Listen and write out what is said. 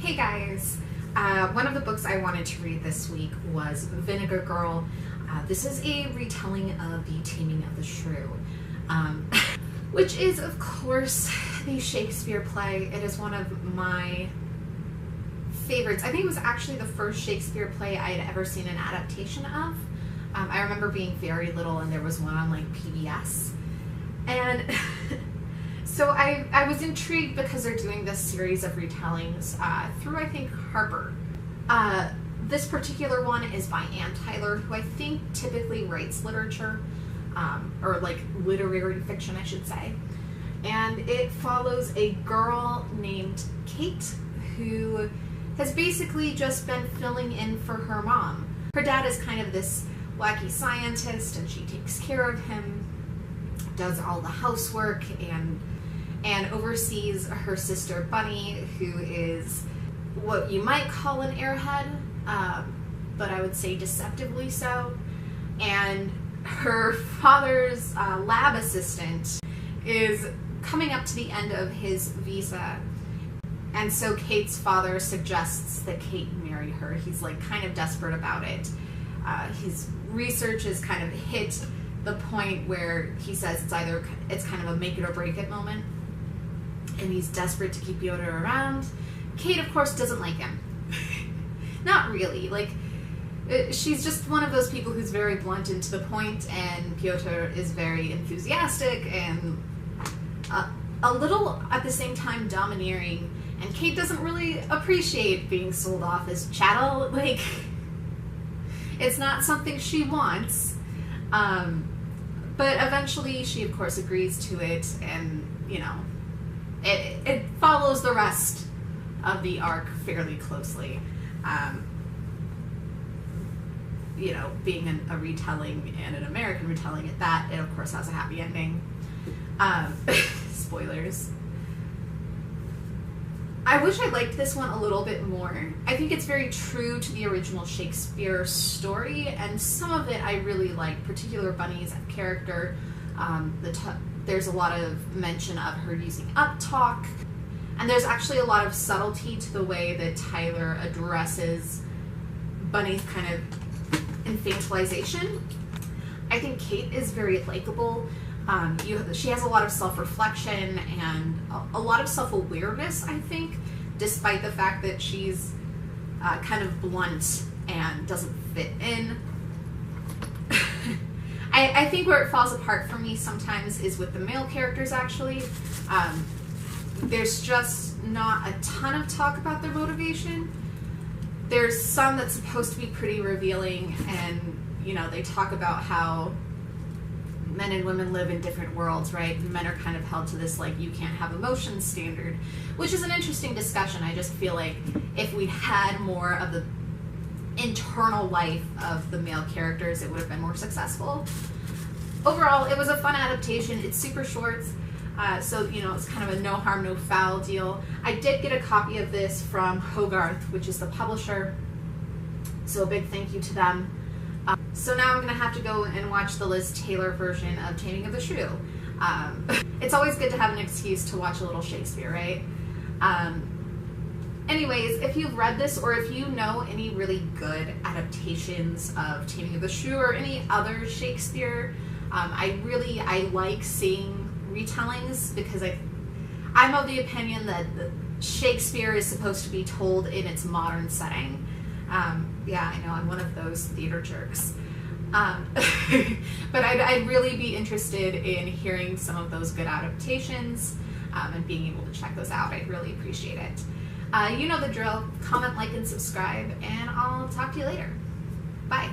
Hey guys! One of the books I wanted to read this week was Vinegar Girl. This is a retelling of The Taming of the Shrew, which is, of course, the Shakespeare play. It is one of my favorites. I think it was actually the first Shakespeare play I had ever seen an adaptation of. I remember being very little and there was one on like PBS. And so I was intrigued because they're doing this series of retellings through, I think, Harper. This particular one is by Ann Tyler, who I think typically writes literature, or like literary fiction, I should say. And it follows a girl named Kate who has basically just been filling in for her mom. Her dad is kind of this wacky scientist and she takes care of him, does all the housework, and oversees her sister Bunny, who is what you might call an airhead, but I would say deceptively so. And her father's lab assistant is coming up to the end of his visa, and so Kate's father suggests that Kate marry her. He's like kind of desperate about it. His research has kind of hit the point where he says it's kind of a make it or break it moment, and he's desperate to keep Piotr around. Kate, of course, doesn't like him. Not really. Like, she's just one of those people who's very blunt and to the point, and Piotr is very enthusiastic and a little, at the same time, domineering, and Kate doesn't really appreciate being sold off as chattel. Like, it's not something she wants. But eventually she, of course, agrees to it, and, you know, it follows the rest of the arc fairly closely. You know, being a retelling and an American retelling at that, it, of course, has a happy ending. Spoilers. I wish I liked this one a little bit more. I think it's very true to the original Shakespeare story, and some of it I really like, particularly Bunny's character. There's a lot of mention of her using uptalk, and there's actually a lot of subtlety to the way that Tyler addresses Bunny's kind of infantilization. I think Kate is very likable. She has a lot of self-reflection and a lot of self-awareness, I think, despite the fact that she's kind of blunt and doesn't fit in. I think where it falls apart for me sometimes is with the male characters, actually. There's just not a ton of talk about their motivation. There's some that's supposed to be pretty revealing, and, you know, they talk about how men and women live in different worlds, right? And men are kind of held to this, like, you can't have emotions standard, which is an interesting discussion. I just feel like if we had more of the internal life of the male characters, it would have been more successful. Overall, it was a fun adaptation. It's super short, so, you know, it's kind of a no harm, no foul deal. I did get a copy of this from Hogarth, which is the publisher, so a big thank you to them. So now I'm going to have to go and watch the Liz Taylor version of Taming of the Shrew. It's always good to have an excuse to watch a little Shakespeare, right? Anyways, if you've read this, or if you know any really good adaptations of Taming of the Shrew or any other Shakespeare, I like seeing retellings, because I'm of the opinion that Shakespeare is supposed to be told in its modern setting. Yeah, I know, I'm one of those theater jerks. But I'd really be interested in hearing some of those good adaptations and being able to check those out. I'd really appreciate it. You know the drill. Comment, like, and subscribe, and I'll talk to you later. Bye.